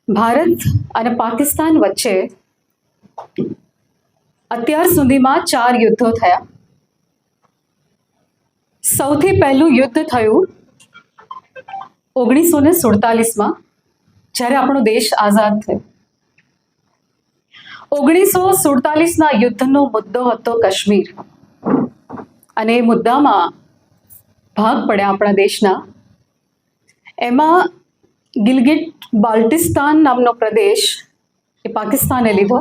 ભારત અને પાકિસ્તાન વચ્ચે અત્યાર સુધીમાં 4 યુદ્ધો થયા. સૌથી પહેલું યુદ્ધ થયું 1947માં, જ્યારે આપણો દેશ આઝાદ થયો. 1947ના યુદ્ધનો મુદ્દો હતો કાશ્મીર, અને એ મુદ્દામાં ભાગ પડ્યા આપણા દેશના. એમાં ગિલગિટ બાલ્ટિસ્તાન નામનો પ્રદેશ એ પાકિસ્તાને લીધો.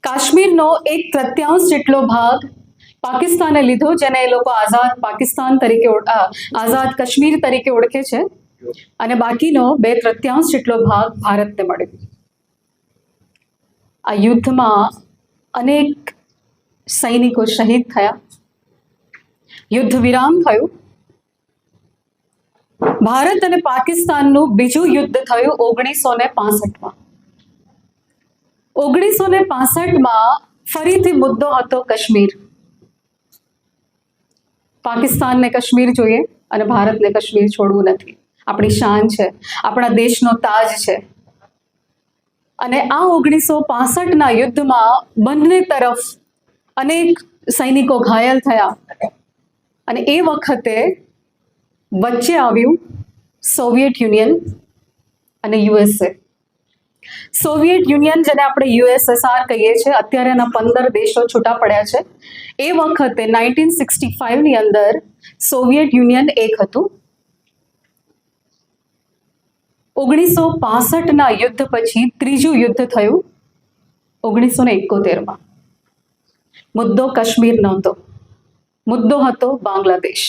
કાશ્મીરનો 1/3 જેટલો ભાગ પાકિસ્તાને લીધો, જેને એ લોકો આઝાદ પાકિસ્તાન તરીકે આઝાદ કાશ્મીર તરીકે ઓળખે છે, અને બાકીનો 2/3 જેટલો ભાગ ભારતને મળ્યો. આ યુદ્ધમાં અનેક સૈનિકો શહીદ થયા. યુદ્ધ વિરામ થયું. ભારત અને પાકિસ્તાનનું બીજું યુદ્ધ થયું 1965માં. 1965માં ફરીથી મુદ્દો હતો કાશ્મીર. પાકિસ્તાનને કાશ્મીર જોઈએ અને ભારતને કાશ્મીર છોડવું નથી. આપણી શાન છે, આપણા દેશનો તાજ છે. અને આ 1965ના યુદ્ધમાં બંને તરફ અનેક સૈનિકો ઘાયલ થયા, અને એ વખતે વચ્ચે આવ્યું સોવિયત યુનિયન અને યુએસએ. સોવિયત યુનિયન, જેને આપણે યુએસએસઆર કહીએ છીએ, અત્યારે એના 15 દેશો છૂટા પડ્યા છે. એ વખતે 1965ની અંદર સોવિયત યુનિયન એક હતું. 1965ના યુદ્ધ પછી ત્રીજું યુદ્ધ થયું 1971માં. મુદ્દો કાશ્મીર નહોતો, મુદ્દો હતો બાંગ્લાદેશ.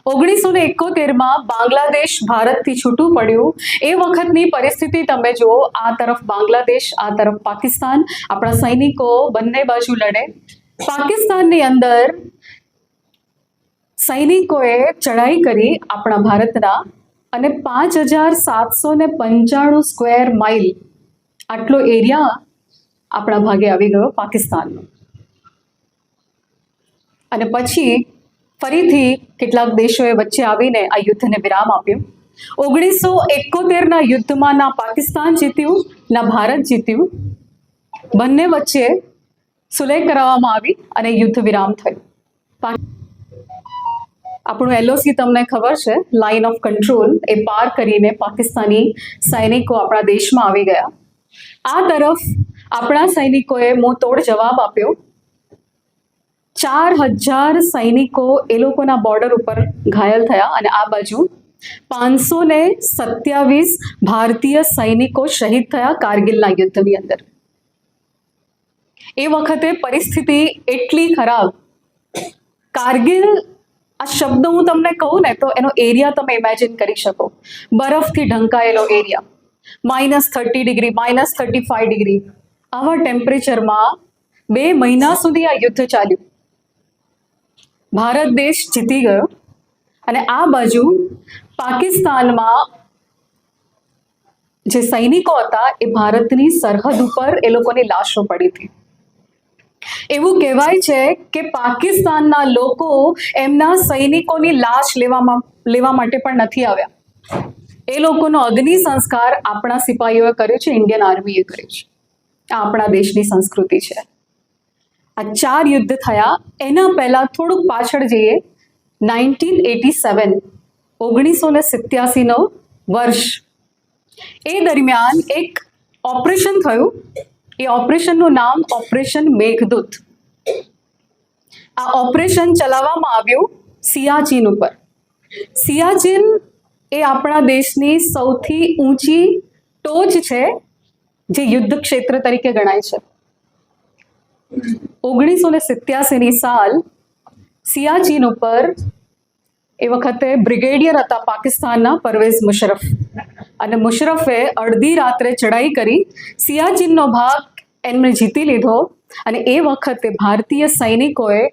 1971માં બાંગ્લાદેશ ભારતથી છૂટું પડ્યું. એ વખતની પરિસ્થિતિ તમે જુઓ, આ તરફ બાંગ્લાદેશ, આ તરફ પાકિસ્તાન. આપણા સૈનિકો બંને બાજુ લડે. પાકિસ્તાનની અંદર સૈનિકોએ ચઢાઈ કરી આપણા ભારતના, અને 5795 સ્ક્વેર માઇલ આટલો એરિયા આપણા ભાગે આવી ગયો પાકિસ્તાનનો. અને પછી ફરીથી કેટલાક દેશોએ વચ્ચે આવીને આ યુદ્ધને વિરામ આપ્યો. 1971ના યુદ્ધમાં ના પાકિસ્તાન જીત્યું, ના ભારત જીત્યું. બંને વચ્ચે સુલેહ કરાવવામાં આવી અને યુદ્ધ વિરામ થયું. આપણું LOC તમને ખબર છે, લાઇન ઓફ કંટ્રોલ, એ પાર કરીને પાકિસ્તાની સૈનિકો આપણા દેશમાં આવી ગયા. આ તરફ આપણા સૈનિકોએ મોંતોડ જવાબ આપ્યો. 4000 સૈનિકો એ લોકોના બોર્ડર ઉપર ઘાયલ થયા, અને આ બાજુ 527 ભારતીય સૈનિકો શહીદ થયા કારગિલના યુદ્ધની અંદર. એ વખતે પરિસ્થિતિ એટલી ખરાબ. કારગિલ, આ શબ્દ હું તમને કહું ને તો એનો એરિયા તમે ઇમેજિન કરી શકો. બરફથી ઢંકાયેલો એરિયા, -30 ડિગ્રી, -35 ડિગ્રી, આવા ટેમ્પરેચરમાં 2 મહિના સુધી આ યુદ્ધ ચાલ્યું. ભારત દેશ જીતી ગયો, અને આ બાજુ પાકિસ્તાનમાં જે સૈનિકો હતા એ ભારતની સરહદ ઉપર એ લોકોની લાશો પડી હતી. એવું કહેવાય છે કે પાકિસ્તાનના લોકો એમના સૈનિકોની લાશ લેવા માટે પણ નથી આવ્યા. એ લોકોનો અગ્નિ સંસ્કાર આપણા સિપાહીઓએ કર્યો છે, ઇન્ડિયન આર્મીએ કર્યો છે. આ આપણા દેશની સંસ્કૃતિ છે. આ 4 યુદ્ધ થયા. એના પહેલા થોડુંક પાછળ જઈએ. 1987, 1987નો વર્ષ. એ દરમિયાન એક ઓપરેશન થયું. એ ઓપરેશનનું નામ ઓપરેશન મેઘદૂત. આ ઓપરેશન ચલાવવામાં આવ્યું સિયાચીન ઉપર. સિયાચીન એ આપણા દેશની સૌથી ઊંચી ટોચ છે, જે યુદ્ધ ક્ષેત્ર તરીકે ગણાય છે. 1987ની સાલ સિયાચીન ઉપર એ વખતે બ્રિગેડિયર હતા પાકિસ્તાનના પરવેઝ મુશરફ, અને મુશરફે અડધી રાત્રે ચઢાઈ કરી સિયાચીનનો ભાગ એમને જીતી લીધો. અને એ વખતે ભારતીય સૈનિકોએ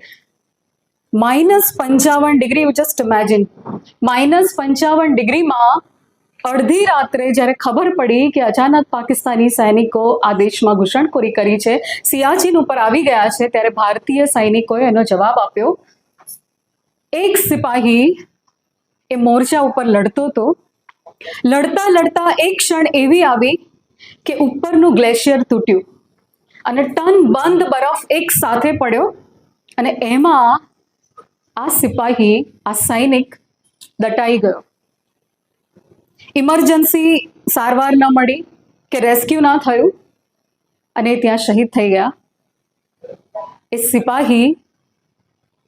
-55 ડિગ્રી, જસ્ટ ઇમેજિન, -55 ડિગ્રીમાં અડધી રાત્રે જ્યારે ખબર પડી કે અચાનક પાકિસ્તાની સૈનિકો આ દેશમાં ઘૂસણખોરી કરી છે, સિયાચીન ઉપર આવી ગયા છે, ત્યારે ભારતીય સૈનિકોએ એનો જવાબ આપ્યો. એક સિપાહી એ મોરચા ઉપર લડતો હતો, લડતા લડતા એક ક્ષણ એવી આવી કે ઉપરનું ગ્લેશિયર તૂટ્યું અને ટન બંધ બરફ એક સાથે પડ્યો અને એમાં આ સિપાહી, આ સૈનિક દટાઈ ગયો. ઇમરજન્સી સારવાર ન મળી કે રેસ્ક્યુ ના થયું અને ત્યાં શહીદ થઈ ગયા. એ સિપાહી,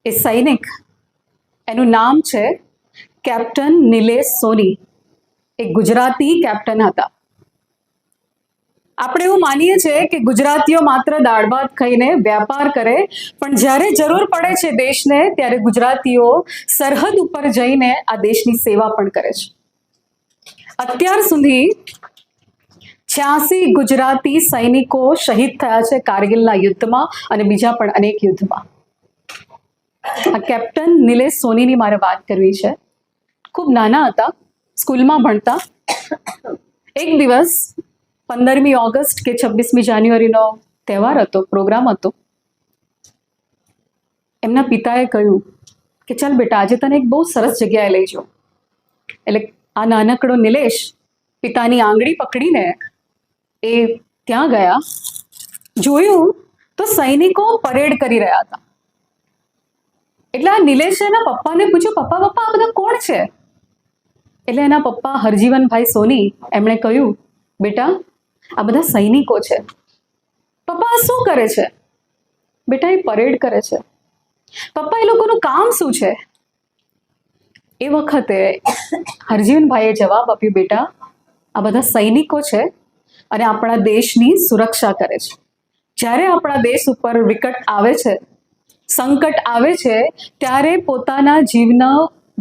એ સૈનિક, એનું નામ છે કેપ્ટન નિલેશ સોની. એક ગુજરાતી કેપ્ટન હતા. આપણે એવું માનીએ છીએ કે ગુજરાતીઓ માત્ર દાળ ભાત ખાઈને વ્યાપાર કરે, પણ જ્યારે જરૂર પડે છે દેશને, ત્યારે ગુજરાતીઓ સરહદ ઉપર જઈને આ દેશની સેવા પણ કરે છે. અત્યાર સુધી 86 ગુજરાતી સૈનિકો શહીદ થયા છે કારગિલના યુદ્ધમાં અને બીજા પણ અનેક યુદ્ધમાં. આ કેપ્ટન નિલેશ સોનીની મારે વાત કરવી છે. ખૂબ નાના હતા, સ્કૂલમાં ભણતા. એક દિવસ 15મી ઓગસ્ટ કે 26મી જાન્યુઆરીનો તહેવાર હતો, પ્રોગ્રામ હતો. એમના પિતાએ કહ્યું કે ચાલ બેટા, આજે તને એક બહુ સરસ જગ્યાએ લઈ જાઉં. એટલે આ નાનકડો નિલેશ પિતાની આંગળી પકડીને એ ત્યાં ગયા. જોયું તો સૈનિકો પરેડ કરી રહ્યા હતા. એટલે આ નિલેશે એના પપ્પાને પૂછ્યું, પપ્પા પપ્પા આ બધા કોણ છે? એટલે એના પપ્પા હરજીવનભાઈ સોની એમણે કહ્યું, બેટા આ બધા સૈનિકો છે. પપ્પા આ શું કરે છે? બેટા એ પરેડ કરે છે. પપ્પા એ લોકોનું કામ શું છે? એ વખતે હરજીવનભાઈએ જવાબ આપ્યું, બેટા આ બધા સૈનિકો છે અને આપણા દેશની સુરક્ષા કરે છે. જ્યારે આપણા દેશ ઉપર વિકટ આવે છે, સંકટ આવે છે, ત્યારે પોતાના જીવનો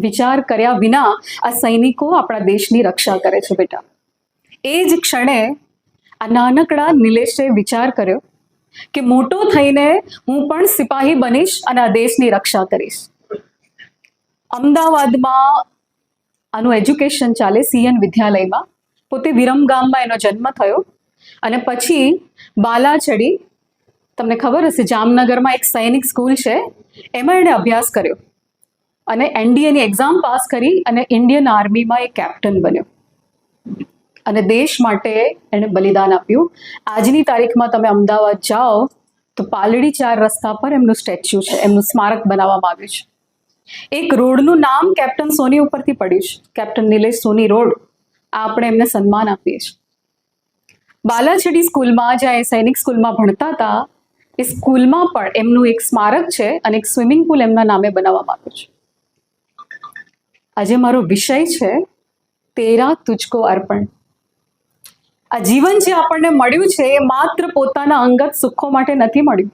વિચાર કર્યા વિના આ સૈનિકો આપણા દેશની રક્ષા કરે છે. બેટા એ જ ક્ષણે આ નાનકડા નિલેશે વિચાર કર્યો કે મોટો થઈને હું પણ સિપાહી બનીશ અને આ દેશની રક્ષા કરીશ. અમદાવાદમાં આનું એજ્યુકેશન ચાલે, CN વિદ્યાલયમાં. પોતે વિરમગામમાં એનો જન્મ થયો અને પછી બાલાચડી, તમને ખબર હશે જામનગરમાં એક સૈનિક સ્કૂલ છે, એમાં એણે અભ્યાસ કર્યો અને NDAની એક્ઝામ પાસ કરી અને ઇન્ડિયન આર્મીમાં એ કેપ્ટન બન્યો અને દેશ માટે એણે બલિદાન આપ્યું. આજની તારીખમાં તમે અમદાવાદ જાઓ તો પાલડી 4 રસ્તા પર એમનું સ્ટેચ્યુ છે, એમનું સ્મારક બનાવવામાં આવ્યું છે. એક રોડનું નામ કેપ્ટન સોની ઉપરથી પડ્યું છે, કેપ્ટન નિલેશ સોની રોડ. આ આપણે એમને સન્માન આપીએ છીએ. બાલાછડી સ્કૂલમાં, જ્યાં એ સૈનિક સ્કૂલમાં ભણતા હતા, એ સ્કૂલમાં પણ એમનું એક સ્મારક છે અને એક સ્વિમિંગ પુલ એમના નામે બનાવવામાં આવ્યું છે. આજે મારો વિષય છે તેરા તુજકો અર્પણ. આ જીવન જે આપણને મળ્યું છે એ માત્ર પોતાના અંગત સુખો માટે નથી મળ્યું.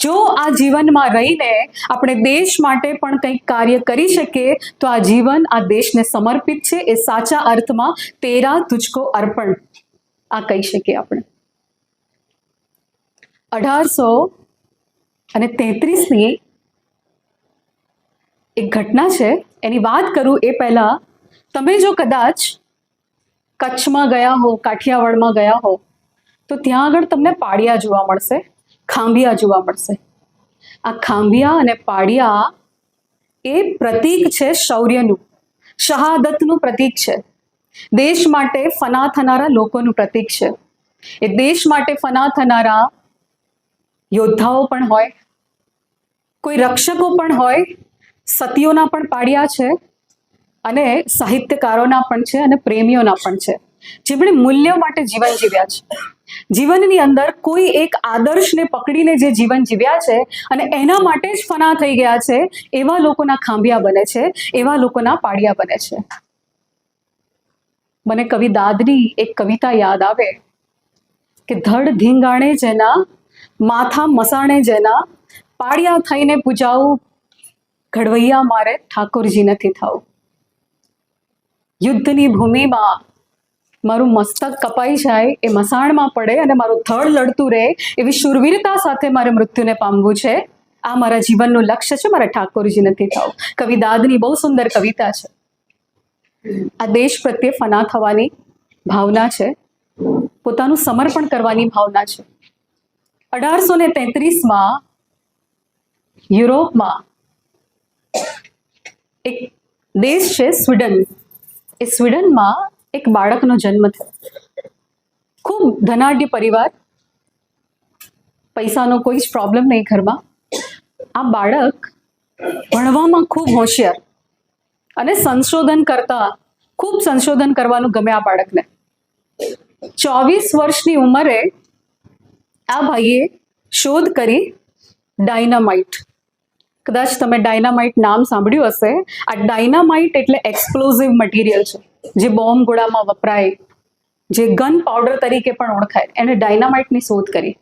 જો આ જીવનમાં રહીને આપણે દેશ માટે પણ કંઈક કાર્ય કરી શકીએ તો આ જીવન આ દેશને સમર્પિત છે. એ સાચા અર્થમાં તેરા તુજકો અર્પણ આ કહી શકીએ આપણે. 1833ની એક ઘટના છે, એની વાત કરું એ પહેલા તમે જો કદાચ કચ્છમાં ગયા હો, કાઠિયાવાડમાં ગયા હો, તો ત્યાં આગળ તમને પાડિયા જોવા મળશે, ખાંભિયા જોવા મળશે. આ ખાંભિયા અને પાડિયા એ પ્રતીક છે શૌર્યનું, શહાદતનું પ્રતીક છે. દેશ માટે ફના થનારા લોકોનું પ્રતીક છે. એ દેશ માટે ફના થનારા યોદ્ધાઓ પણ હોય, કોઈ રક્ષકો પણ હોય, સતીઓના પણ પાડિયા છે અને સાહિત્યકારોના પણ છે અને પ્રેમીઓના પણ છે, જેમણે મૂલ્યો માટે જીવન જીવ્યા છે. જીવનની અંદર કોઈ એક આદર્શને પકડીને જે જીવન જીવ્યા છે અને એના માટે જ ફના થઈ ગયા છે, એવા લોકોના ખાંભિયા બને છે, એવા લોકોના પાડિયા બને છે. મને કવિ દાદની એક કવિતા યાદ આવે કે ધડ ધીંગાણે જેના, માથા મસાણે જેના, પાડિયા થઈને પૂજાવું, ઘડવૈયા મારે ઠાકોરજી નથી થવું. યુદ્ધની ભૂમિમાં મારું મસ્તક કપાઈ જાય, એ મસાણમાં પડે અને મારું ધડ લડતું રહે, એવી શૂરવીરતા સાથે મારે મૃત્યુને પામવું છે. આ મારા જીવનનું લક્ષ્ય છે, મારે ઠાકોરજી નથી થવું. કવિ દાદની બહુ સુંદર કવિતા છે. આ દેશ પ્રત્યે ફના થવાની ભાવના છે, પોતાનું સમર્પણ કરવાની ભાવના છે. 1833માં યુરોપમાં એક દેશ છે સ્વીડન, એ સ્વીડનમાં એક બાળકનો જન્મ થયો. ખૂબ ધનાઢ્ય પરિવાર, પૈસાનો કોઈ જ પ્રોબ્લેમ નહીં ઘરમાં. આ બાળક ભણવામાં ખૂબ હોશિયાર અને સંશોધન કરવાનું ગમે આ બાળકને. 24 વર્ષની ઉંમરે આ ભાઈએ શોધ કરી ડાયનામાઇટ. કદાચ તમે ડાયનામાઇટ નામ સાંભળ્યું હશે. આ ડાયનામાઇટ એટલે એક્સપ્લોઝિવ મટીરિયલ છે, જે બોમ્બ ગોળામાં વપરાય, જે ગન પાવડર તરીકે પણ ઓળખાય. એને ડાયનામાઇટની શોધ કરી.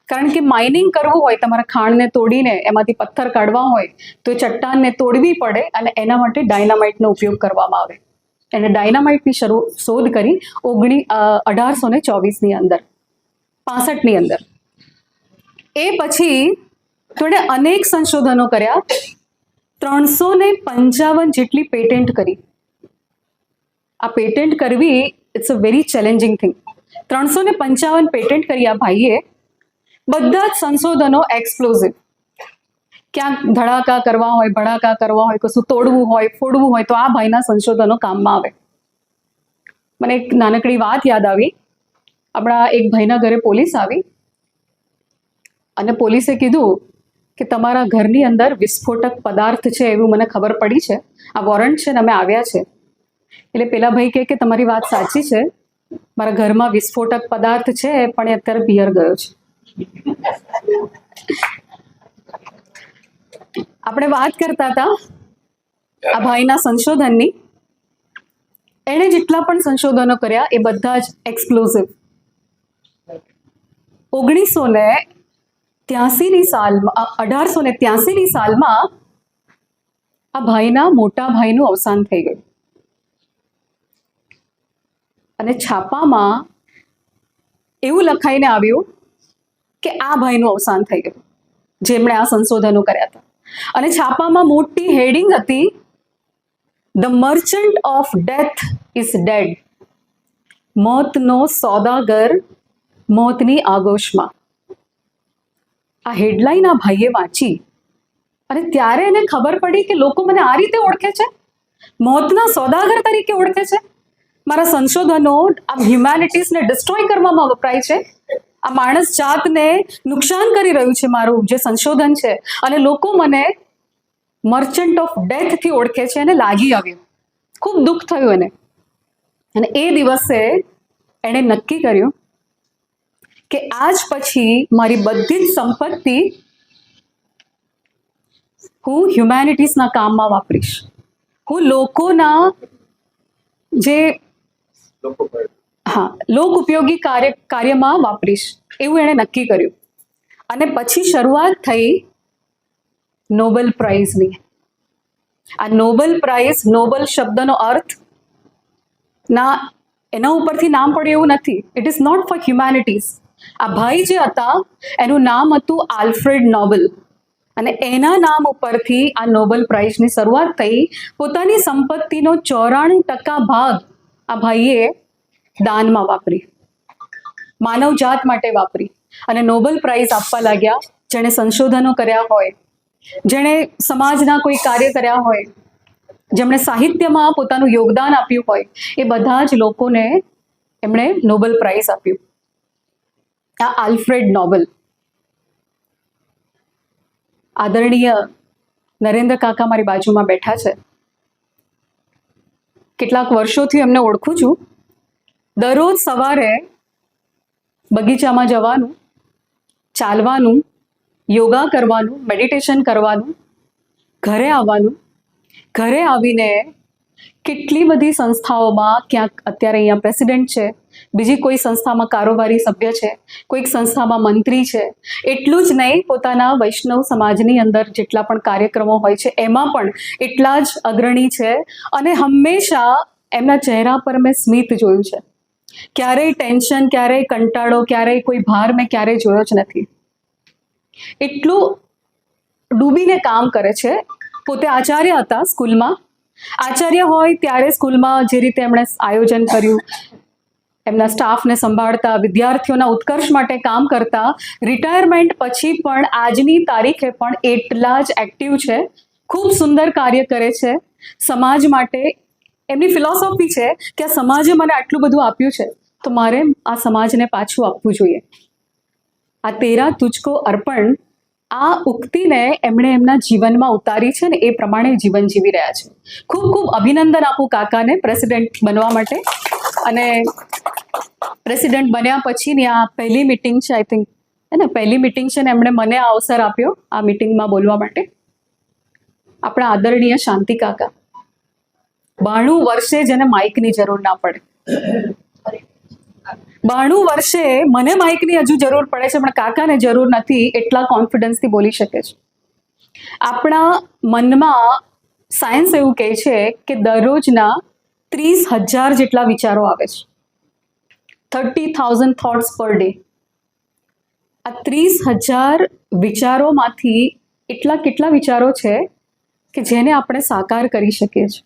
કારણ કે માઇનિંગ કરવું હોય, તમારા ખાણને તોડીને એમાંથી પથ્થર કાઢવા હોય તો એ ચટ્ટાનને તોડવી પડે અને એના માટે ડાયનામાઇટનો ઉપયોગ કરવામાં આવે. એને ડાયનામાઇટની શોધ કરી 1824ની અંદર, 65ની અંદર. એ પછી થોડે અનેક સંશોધનો કર્યા. 355 જેટલી પેટેન્ટ કરી. આ પેટેન્ટ કરવી it's a very challenging thing. 355 patent કરી આ ભાઈએ. બધા જ સંશોધનો એક્સપ્લોઝિવ. ક્યાંક ધડાકા કરવા હોય, ભડાકા કરવા હોય, કશું તોડવું હોય, ફોડવું હોય તો આ ભાઈના સંશોધનો કામમાં આવે. મને એક નાનકડી વાત યાદ આવી. આપણા એક ભાઈના ઘરે પોલીસ આવી અને પોલીસે કીધું કે તમારા ઘરની અંદર વિસ્ફોટક પદાર્થ છે એવું મને ખબર પડી છે, આ વોરંટ છે ને અમે આવ્યા છે. એટલે પેલા ભાઈ કહે કે તમારી વાત સાચી છે, મારા ઘરમાં વિસ્ફોટક પદાર્થ છે પણ એ અત્યારે પિયર ગયો છે. આપણે વાત કરતા હતા આ ભાઈના સંશોધનની. એણે જેટલા પણ સંશોધનો કર્યા એ બધા જ એક્સપ્લોઝિવ. 1883ની સાલમાં આ ભાઈના મોટા ભાઈનું અવસાન થઈ ગયું અને છાપામાં એવું લખાઈને આવ્યું કે આ ભાઈનું અવસાન થઈ ગયું, જેમણે આ સંશોધનો કર્યા હતા. અને છાપામાં મોટી હેડિંગ હતી, the merchant of death is dead. મોતનો સોદાગર મોતની આગોશમાં. આ હેડલાઇન આ ભાઈએ વાંચી અને ત્યારે એને ખબર પડી કે લોકો મને આ રીતે ઓળખે છે, મોતના સોદાગર તરીકે ઓળખે છે. મારા સંશોધનો આ હ્યુમેનિટીઝને ડિસ્ટ્રોય કરવામાં વપરાય છે. આ માણસ જાતને નુકસાન કરી રહ્યું છે મારું જે સંશોધન છે, અને લોકો મને મર્ચન્ટ ઓફ ડેથથી ઓળખે છે. એને લાગી આવ્યું, ખૂબ દુઃખ થયું એને. અને એ દિવસે એણે નક્કી કર્યું કે આજ પછી મારી બધી જ સંપત્તિ હું હ્યુમેનિટીઝના કામમાં વાપરીશ. હું લોકોના જે લોક ઉપયોગી કાર્યમાં વાપરીશ એવું એણે નક્કી કર્યું. અને પછી શરૂઆત થઈ નોબેલ પ્રાઇઝની. આ નોબેલ પ્રાઇઝ, નોબેલ શબ્દનો અર્થ એના ઉપરથી નામ પડ્યું એવું નથી. It is not for humanities. આ ભાઈ જે હતા એનું નામ હતું આલ્ફ્રેડ નોબેલ, અને એના નામ ઉપરથી આ નોબેલ પ્રાઇઝની શરૂઆત થઈ. પોતાની સંપત્તિનો 94% ભાગ આ ભાઈએ દાનમાં વાપરી, માનવજાત માટે વાપરી. અને નોબેલ પ્રાઇઝ આપવા લાગ્યા જેણે સંશોધનો કર્યા હોય, જેણે સમાજના કોઈ કાર્ય કર્યા હોય, જેમણે સાહિત્યમાં પોતાનું યોગદાન આપ્યું હોય, એ બધા જ લોકોને એમણે નોબેલ પ્રાઇઝ આપ્યું. આ આલ્ફ્રેડ નોબેલ. આદરણીય નરેન્દ્ર કાકા મારી બાજુમાં બેઠા છે. કેટલાક વર્ષોથી એમને ઓળખું છું. દરરોજ સવારે બગીચામાં જવાનું, ચાલવાનું, યોગા કરવાનું, મેડિટેશન કરવાનું, ઘરે આવવાનું. ઘરે આવીને કેટલી બધી સંસ્થાઓમાં, ક્યાંક અત્યારે અહીંયા પ્રેસિડેન્ટ છે, બીજી કોઈ સંસ્થામાં કારોબારી સભ્ય છે, કોઈક સંસ્થામાં મંત્રી છે. એટલું જ નહીં, પોતાના વૈષ્ણવ સમાજની અંદર જેટલા પણ કાર્યક્રમો હોય છે એમાં પણ એટલા જ અગ્રણી છે. અને હંમેશા એમના ચહેરા પર મેં સ્મિત જોયું છે. ક્યારેય ટેન્શન, ક્યારેય કંટાળો, ક્યારેય કોઈ ભાર મેં ક્યારેય જોયો જ નથી. એટલું ડૂબીને કામ કરે છે. પોતે આચાર્ય હતા સ્કૂલમાં. આચાર્ય હોય ત્યારે સ્કૂલમાં જે રીતે એમણે આયોજન કર્યું, એમના સ્ટાફને સંભાળતા, વિદ્યાર્થીઓના ઉત્કર્ષ માટે કામ કરતા, રિટાયરમેન્ટ પછી પણ આજની તારીખે પણ એટલા જ એક્ટિવ છે. ખૂબ સુંદર કાર્ય કરે છે સમાજ માટે. એમની ફિલોસોફી છે કે આ સમાજે મને આટલું બધું આપ્યું છે તો મારે આ સમાજને પાછું આપવું જોઈએ. આ તેરા તુજકો અર્પણ, આ ઉક્તિને એમણે એમના જીવનમાં ઉતારી છે ને એ પ્રમાણે જીવન જીવી રહ્યા છે. ખૂબ ખૂબ અભિનંદન આપું કાકાને પ્રેસિડેન્ટ બનવા માટે. અને પ્રેસિડેન્ટ બન્યા પછીની આ પહેલી મિટિંગ છે, આઈ થિંક હે ને, પહેલી મિટિંગ છે ને એમણે મને આ અવસર આપ્યો આ મિટિંગમાં બોલવા માટે. આપણા આદરણીય શાંતિ કાકા, 92 વર્ષે જેને માઇકની જરૂર ના પડે, 92 વર્ષે મને માઇકની હજુ જરૂર પડે છે પણ કાકાને જરૂર નથી, એટલા કોન્ફિડન્સથી બોલી શકે છે. આપણા મનમાં સાયન્સ એવું કહે છે કે દરરોજના 30,000 જેટલા વિચારો આવે છે, 30,000 થોટ્સ પર ડે. આ 30,000 વિચારોમાંથી એટલા કેટલા વિચારો છે કે જેને આપણે સાકાર કરી શકીએ છીએ.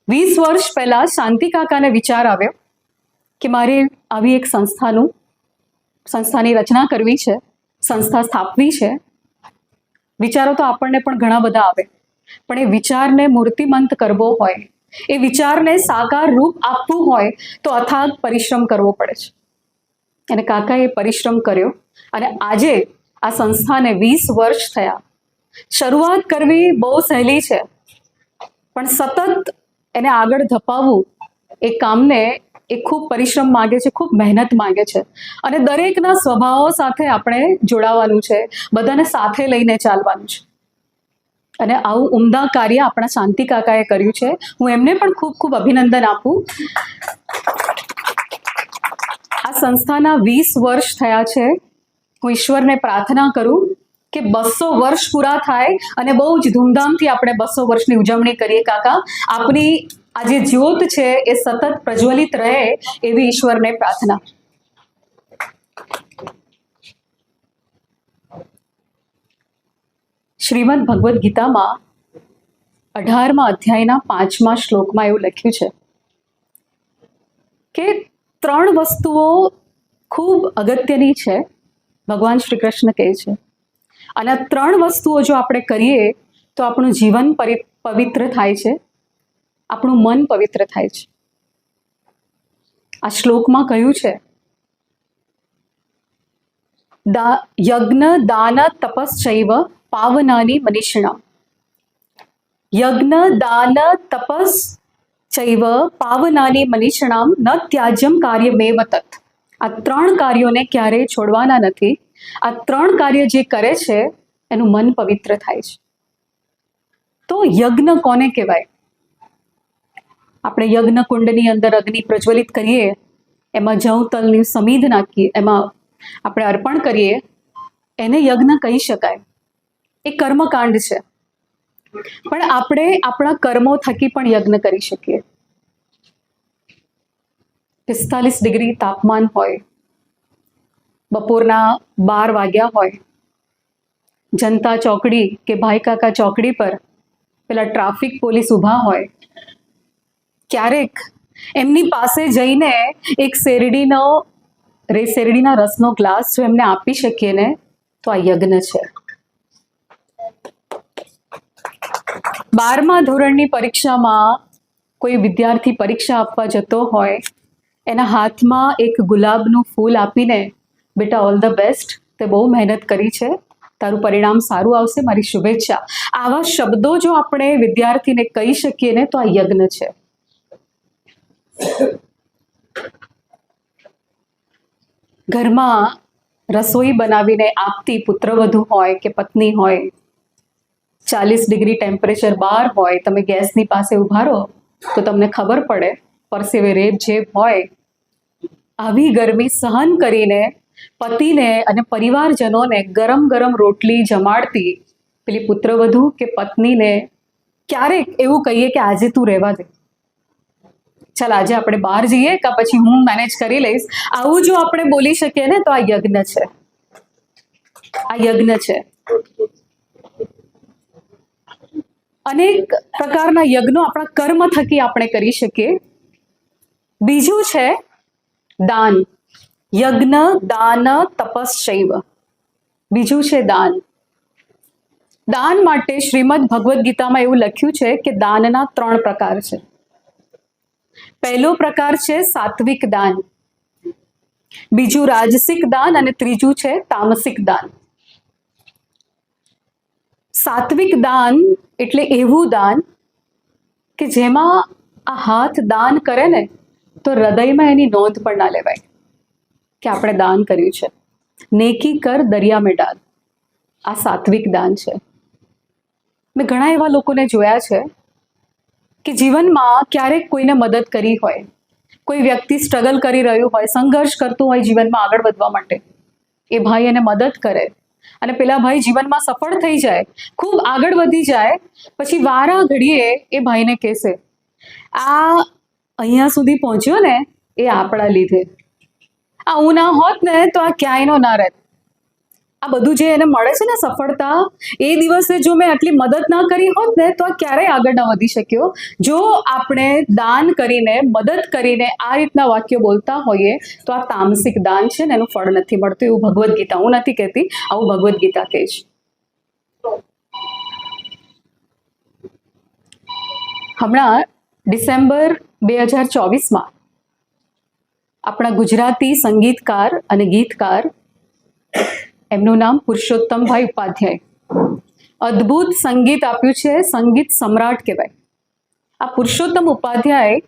20 વર્ષ પહેલા શાંતિ કાકાને વિચાર આવ્યો કે મારે આવી એક સંસ્થાની રચના કરવી છે, સંસ્થા સ્થાપવી છે. વિચારો તો આપણને પણ ઘણા બધા આવે, પણ એ વિચારને મૂર્તિમંત કરવો હોય, એ વિચારને સાકાર રૂપ આપવું હોય તો અથાગ પરિશ્રમ કરવો પડે છે. અને કાકાએ પરિશ્રમ કર્યો અને આજે આ સંસ્થાને 20 વર્ષ થયા. શરૂઆત કરવી બહુ સહેલી છે, પણ સતત એને આગળ ધપાવવું એ કામને એ ખૂબ પરિશ્રમ માગે છે, ખૂબ મહેનત માગે છે. અને દરેકના સ્વભાવો સાથે આપણે જોડાવાનું છે, બધાને સાથે લઈને ચાલવાનું છે. અને આવું ઉમદા કાર્ય આપણા શાંતિ કાકાએ કર્યું છે. હું એમને પણ ખૂબ ખૂબ અભિનંદન આપું. આ સંસ્થાના 20 વર્ષ થયા છે. હું ઈશ્વરને પ્રાર્થના કરું કે 200 વર્ષ પૂરા થાય અને બહુ જ ધૂમધામથી આપણે 200 વર્ષની ઉજવણી કરીએ. કાકા, આપની આ જે જ્યોત છે એ સતત પ્રજ્વલિત રહે એવી ઈશ્વરને પ્રાર્થના. શ્રીમદ ભગવદ્ ગીતામાં 18મા અધ્યાયના 5મા શ્લોકમાં એવું લખ્યું છે કે 3 વસ્તુઓ ખૂબ અગત્યની છે, ભગવાન શ્રી કૃષ્ણ કહે છે. અને આ 3 વસ્તુઓ જો આપણે કરીએ તો આપણું જીવન પવિત્ર થાય છે, આપણું મન પવિત્ર થાય છે. આ શ્લોકમાં કહ્યું છે યજ્ઞ દાન તપશ્ચૈવ પાવનાની મનીષિણામ. યજ્ઞ દાન તપશ્ચૈવ પાવનાની મનીષિણામ ન ત્યાજ્યમ કાર્યમેવ તત. આ 3 કાર્યોને ક્યારેય છોડવાના નથી. આ 3 કાર્ય જે કરે છે એનું મન પવિત્ર થાય છે. તો યજ્ઞ કોને કહેવાય? આપણે યજ્ઞ કુંડની અંદર અગ્નિ પ્રજ્વલિત કરીએ, એમાં જવ તલની સમીધ નાખીએ, એમાં આપણે અર્પણ કરીએ, એને યજ્ઞ કહી શકાય. એ કર્મકાંડ છે. પણ આપણે આપણા કર્મો થકી પણ યજ્ઞ કરી શકીએ. 45 ડિગ્રી તાપમાન હોય, બપોરના 12 વાગ્યા હોય, જનતા ચોકડી કે ભાઈ કાકા ચોકડી પર પેલા ટ્રાફિક પોલીસ ઊભા હોય, ક્યારેક એમની પાસે જઈને એક શેરડીના રસનો ગ્લાસ જો એમને આપી શકીએ ને તો આ યજ્ઞ છે. 12મા ધોરણની પરીક્ષામાં કોઈ વિદ્યાર્થી પરીક્ષા આપવા જતો હોય, એના હાથમાં એક ગુલાબનું ફૂલ આપીને બેટા ઓલ ધ બેસ્ટ, તે બહુ મહેનત કરી છે, તારું પરિણામ સારું આવશે, મારી શુભેચ્છા, આવા શબ્દો જો આપણે વિદ્યાર્થીને કહી શકીએ ને તો આ યજ્ઞ છે. ઘરમાં રસોઈ બનાવીને આપતી પુત્રવધુ હોય કે પત્ની હોય, 40 ડિગ્રી ટેમ્પરેચર બહાર હોય, તમે ગેસની પાસે ઊભા રહો તો તમને ખબર પડે, પરસેવે રેબ જેબ હોય, આવી ગરમી સહન કરીને પતિને અને પરિવારજનોને ગરમ ગરમ રોટલી જમાડતી પેલી પુત્રવધુ કે પત્નીને ક્યારેક એવું કહીએ કે આજે તું રહેવા દે, ચાલ આજે આપણે બહાર જઈએ કે પછી હું મેનેજ કરી લઈશ, આવું જો આપણે બોલી શકીએ ને તો આ યજ્ઞ છે. આ યજ્ઞ છે. અનેક પ્રકારના યજ્ઞો આપણા કર્મ થકી આપણે કરી શકીએ. બીજું છે દાન. યજ્ઞ દાન તપશ્ચૈવ. બીજું છે દાન. દાન માટે શ્રીમદ ભગવદ્ ગીતામાં એવું લખ્યું છે કે દાનના 3 પ્રકાર છે. પહેલો પ્રકાર છે સાત્વિક દાન, બીજું રાજસિક દાન અને ત્રીજું છે તામસિક દાન. સાત્વિક દાન એટલે એવું દાન કે જેમાં આ હાથ દાન કરે ને તો હૃદયમાં એની નોંધ પણ ના લેવાય કે આપણે દાન કર્યું છે. નેકી કર દરિયા મેં ડાલ, આ સાત્વિક દાન છે. મેં ઘણા એવા લોકોને જોયા છે કે જીવનમાં ક્યારેક કોઈને મદદ કરી હોય, કોઈ વ્યક્તિ સ્ટ્રગલ કરી રહ્યું હોય, સંઘર્ષ કરતું હોય જીવનમાં આગળ વધવા માટે, એ ભાઈ એને મદદ કરે અને પેલા ભાઈ જીવનમાં સફળ થઈ જાય, ખૂબ આગળ વધી જાય. પછી વારા ઘડીએ એ ભાઈને કહેશે, આ અહીંયા સુધી પહોંચ્યો ને એ આપણા લીધે, આ હું ના હોત ને તો આ ક્યાંયનો ના રહેત. આ બધું જે એને મળે છે ને સફળતા, એ દિવસે જો મેં આટલી મદદ ના કરી હોત ને તો આ ક્યારેય આગળ ન વધી શક્યો. જો આપણે દાન કરીને, મદદ કરીને આ રીતના વાક્યો બોલતા હોઈએ તો આ તામસિક દાન છે ને એનું ફળ નથી મળતું, એવું ભગવદ્ ગીતા, હું નથી કહેતી, આવું ભગવદ્ ગીતા કહે છે. હમણાં ડિસેમ્બર 2024માં આપણા ગુજરાતી સંગીતકાર અને ગીતકાર, એમનું નામ પુરુષોત્તમભાઈ ઉપાધ્યાય, અદ્ભુત સંગીત આપ્યું છે, સંગીત સમ્રાટ કહેવાય. આ પુરુષોત્તમ ઉપાધ્યાય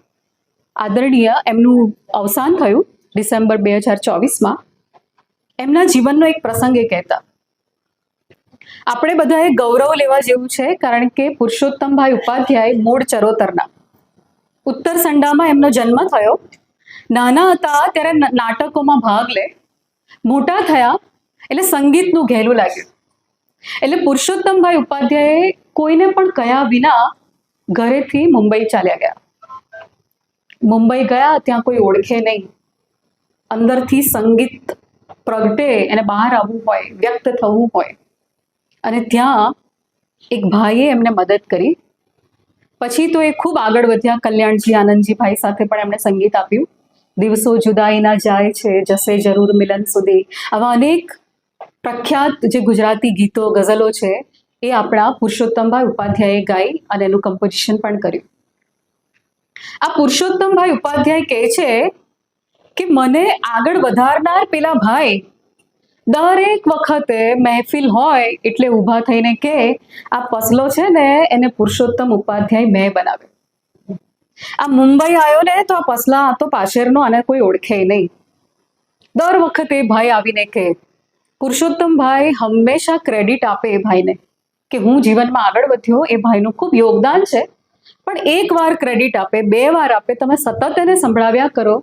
આદરણીય, એમનું અવસાન થયું ડિસેમ્બર 2024માં. એમના જીવનનો એક પ્રસંગ એ કહેતા, આપણે બધાએ ગૌરવ લેવા જેવું છે, કારણ કે પુરુષોત્તમભાઈ ઉપાધ્યાય મૂળ ચરોતરના, ઉત્તર સંડામાં એમનો જન્મ થયો. નાના હતા ત્યારે નાટકોમાં ભાગ લે, મોટા થયા એટલે સંગીતનું ઘેલું લાગ્યું. એટલે પુરુષોત્તમભાઈ ઉપાધ્યાય કોઈને પણ કહ્યા વિના ઘરેથી મુંબઈ ચાલ્યા ગયા. મુંબઈ ગયા, ત્યાં કોઈ ઓળખે નહીં. અંદરથી સંગીત પ્રગટે અને બહાર આવવું હોય, વ્યક્ત થવું હોય, અને ત્યાં એક ભાઈએ એમને મદદ કરી. પછી તો એ ખૂબ આગળ વધ્યા. કલ્યાણજી આનંદજીભાઈ સાથે પણ એમણે સંગીત આપ્યું. દિવસો જુદાઈના જાય છે, જશે જરૂર મિલન સુધી, આવા અનેક પ્રખ્યાત જે ગુજરાતી ગીતો, ગઝલો છે એ આપણા પુરુષોત્તમભાઈ ઉપાધ્યાયે ગાઈ અને એનું કમ્પોઝિશન પણ કર્યું. આ પુરુષોત્તમભાઈ ઉપાધ્યાય કહે છે કે મને આગળ વધારનાર પેલા ભાઈ દરેક વખતે મહેફિલ હોય એટલે ઊભા થઈને કે આ પસલો છે ને એને પુરુષોત્તમ ઉપાધ્યાય મેં બનાવ્યો. આ મુંબઈ આવ્યો ને તો આ પસલા તો પાછળનો અને કોઈ ઓળખે નહીં. દર વખતે ભાઈ આવીને કે પુરુષોત્તમભાઈ હંમેશા ક્રેડિટ આપે એ ભાઈને કે હું જીવનમાં આગળ વધ્યો, એ ભાઈનું ખૂબ યોગદાન છે, પણ એક વાર ક્રેડિટ આપે, 2 વાર આપે, તમે સતત એને સંભળાવ્યા કરો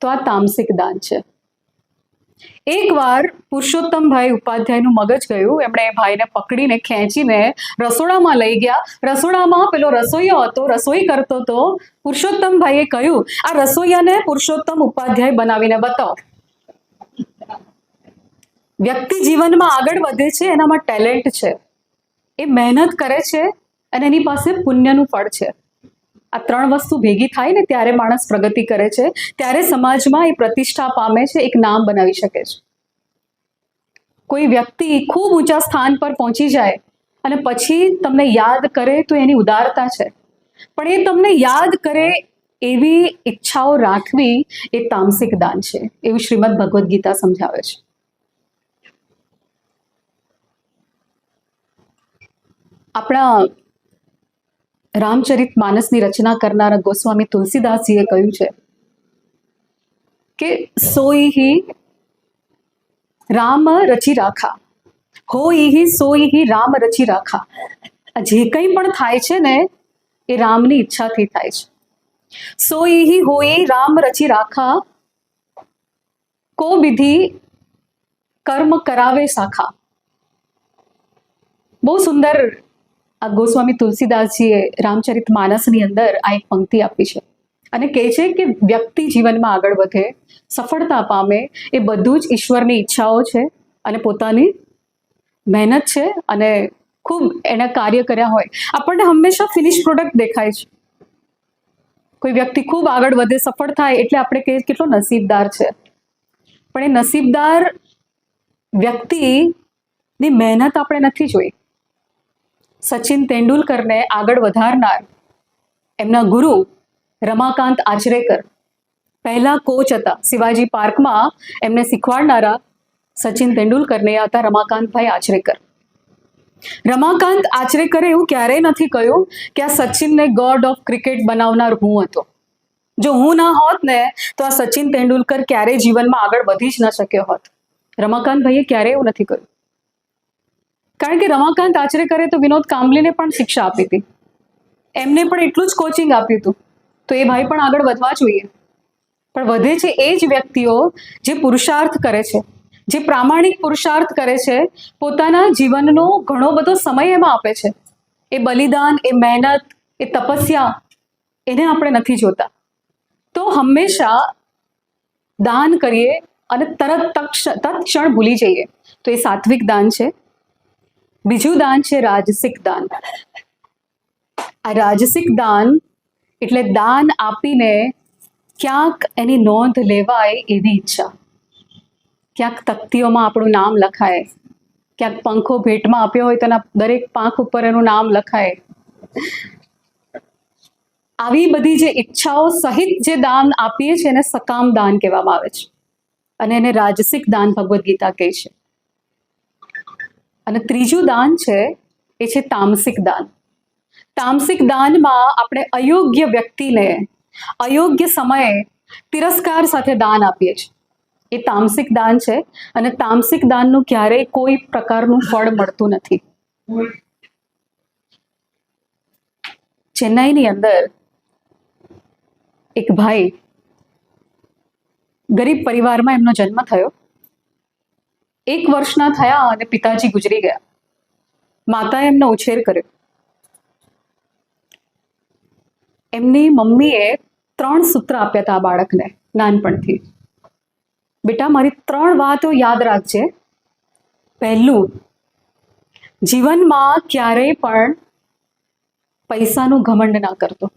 તો આ તામસિક દાન છે. એકવાર પુરુષોત્તમભાઈ ઉપાધ્યાયનું મગજ ગયું. એમણે એ ભાઈને પકડીને ખેંચીને રસોડામાં લઈ ગયા. રસોડામાં પેલો રસોઈયો હતો, રસોઈ કરતો હતો. પુરુષોત્તમભાઈએ કહ્યું, આ રસોઈયાને પુરુષોત્તમ ઉપાધ્યાય બનાવીને બતાવો. વ્યક્તિ જીવનમાં આગળ વધે છે, એનામાં ટેલેન્ટ છે, એ મહેનત કરે છે અને એની પાસે પુણ્યનું ફળ છે. આ 3 વસ્તુ ભેગી થાય ને ત્યારે માણસ પ્રગતિ કરે છે, ત્યારે સમાજમાં એ પ્રતિષ્ઠા પામે છે, એક નામ બનાવી શકે છે. કોઈ વ્યક્તિ ખૂબ ઊંચા સ્થાન પર પહોંચી જાય અને પછી તમને યાદ કરે તો એની ઉદારતા છે, પણ એ તમને યાદ કરે એવી ઈચ્છાઓ રાખવી એ તામસિક દાન છે, એવું શ્રીમદ ભગવદ્ ગીતા સમજાવે છે. આપણા રામચરિત માનસની રચના કરનારા ગોસ્વામી તુલસીદાસજીએ કહ્યું છે કે સોઈ હી રામ રચી રાખા, હોય હી સોઈ હી રામ રચી રાખા. જે કંઈ પણ થાય છે ને એ રામની ઈચ્છાથી થાય છે. સોઈ હી હોય રામ રચી રાખા, કો વિધિ કર્મ કરાવે શાખા. બહુ સુંદર આ ગોસ્વામી તુલસીદાસજીએ રામચરિત માનસની અંદર આ એક પંક્તિ આપી છે અને કહે છે કે વ્યક્તિ જીવનમાં આગળ વધે, સફળતા પામે, એ બધું જ ઈશ્વરની ઈચ્છાઓ છે અને પોતાની મહેનત છે અને ખૂબ એના કાર્ય કર્યા હોય. આપણને હંમેશા ફિનિશ પ્રોડક્ટ દેખાય છે. કોઈ વ્યક્તિ ખૂબ આગળ વધે, સફળ થાય એટલે આપણે કહીએ કેટલો નસીબદાર છે, પણ એ નસીબદાર વ્યક્તિની મહેનત આપણે નથી જોઈ. સચિન તેંડુલકરને આગળ વધારનાર એમના ગુરુ રમાકાંત આચરેકર પહેલા કોચ હતા શિવાજી પાર્કમાં. એમને શીખવાડનારા સચિન તેંડુલકરને હતા રમાકાંતભાઈ આચરેકર. રમાકાંત આચરેકરે એવું ક્યારેય નથી કહ્યું કે આ સચિનને ગોડ ઓફ ક્રિકેટ બનાવનાર હું હતો. જો હું ના હોત ને તો આ સચિન તેંડુલકર ક્યારેય જીવનમાં આગળ વધી જ ન શક્યો હોત. રમાકાંતભાઈએ ક્યારેય એવું નથી કહ્યું. કારણ કે રમાકાંત આચરેકરે તો વિનોદ કાંબલીને પણ શિક્ષા આપી હતી, એમને પણ એટલું જ કોચિંગ આપ્યું હતું. તો એ ભાઈ પણ આગળ વધવા જોઈએ. પણ વધે છે એ જ વ્યક્તિઓ જે પુરુષાર્થ કરે છે, જે પ્રામાણિક પુરુષાર્થ કરે છે, પોતાના જીવનનો ઘણો બધો સમય એમાં આપે છે. એ બલિદાન, એ મહેનત, એ તપસ્યા, એને આપણે નથી જોતા. તો હંમેશા દાન કરીએ અને તત્ક્ષણ ભૂલી જઈએ, તો એ સાત્વિક દાન છે. બીજું દાન છે રાજસિક દાન. આ રાજસિક દાન એટલે દાન આપીને ક્યાંક એની નોંધ લેવાય એવી ઈચ્છા, ક્યાંક તકતીઓમાં આપણું નામ લખાય, ક્યાંક પંખો ભેટમાં આપ્યો હોય તો એના દરેક પાંખ ઉપર એનું નામ લખાય. આવી બધી જે ઈચ્છાઓ સહિત જે દાન આપીએ છીએ એને સકામ દાન કહેવામાં આવે છે, અને એને રાજસિક દાન ભગવદ્ ગીતા કહે છે. અને ત્રીજું દાન છે એ છે તામસિક દાન. તામસિક દાનમાં આપણે અયોગ્ય વ્યક્તિને અયોગ્ય સમયે તિરસ્કાર સાથે દાન આપીએ છીએ. એ તામસિક દાન છે, અને તામસિક દાનનું ક્યારેય કોઈ પ્રકારનું ફળ મળતું નથી. ચેન્નાઈની અંદર એક ભાઈ, ગરીબ પરિવારમાં એમનો જન્મ થયો. 1 વર્ષના થયા અને પિતાજી ગુજરી ગયા. માતાએ એમનો ઉછેર કર્યો. એમની મમ્મીએ 3 સૂત્ર આપ્યા હતા આ બાળકને નાનપણથી. બેટા, મારી 3 વાતો યાદ રાખજે. પહેલું, જીવનમાં ક્યારેય પણ પૈસાનું ઘમંડ ના કરતો.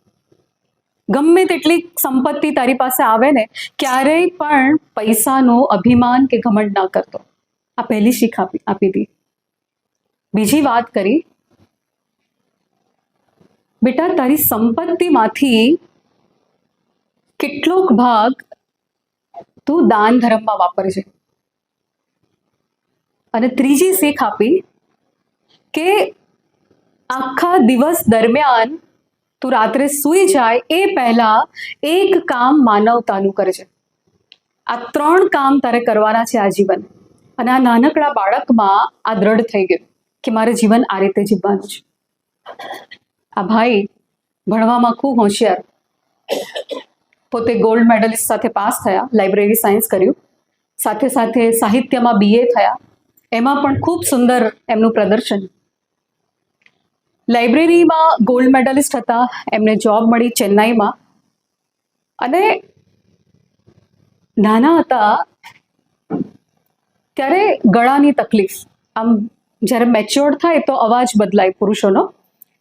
ગમે તેટલી સંપત્તિ તારી પાસે આવે ને, ક્યારેય પણ પૈસાનું અભિમાન કે ઘમંડ ના કરતો. આ પહેલી શીખ આપી હતી. બીજી વાત કરી, બેટા તારી સંપત્તિમાંથી કેટલોક ભાગ તું દાન ધર્મમાં વાપરજે. અને ત્રીજી શીખ આપી કે આખા દિવસ દરમિયાન તું રાત્રે સૂઈ જાય એ પહેલા એક કામ માનવતાનું કરજે. આ 3 કામ તારે કરવાના છે આજીવન. અને આ નાનકડા બાળકમાં આ દ્રઢ થઈ ગયું કે મારે જીવન આ રીતે જીવવાનું છે. આ ભાઈ ભણવામાં ખૂબ હોશિયાર, પોતે ગોલ્ડ મેડલિસ્ટ સાથે પાસ થયા, લાઇબ્રેરી સાયન્સ કર્યું, સાથે સાથે સાહિત્યમાં BA થયા, એમાં પણ ખૂબ સુંદર એમનું પ્રદર્શન. લાઇબ્રેરીમાં ગોલ્ડ મેડલિસ્ટ હતા, એમને જોબ મળી ચેન્નાઈમાં. અને નાના હતા ત્યારે ગળાની તકલીફ, આમ જ્યારે મેચ્યોર્ડ થાય તો અવાજ બદલાય પુરુષોનો.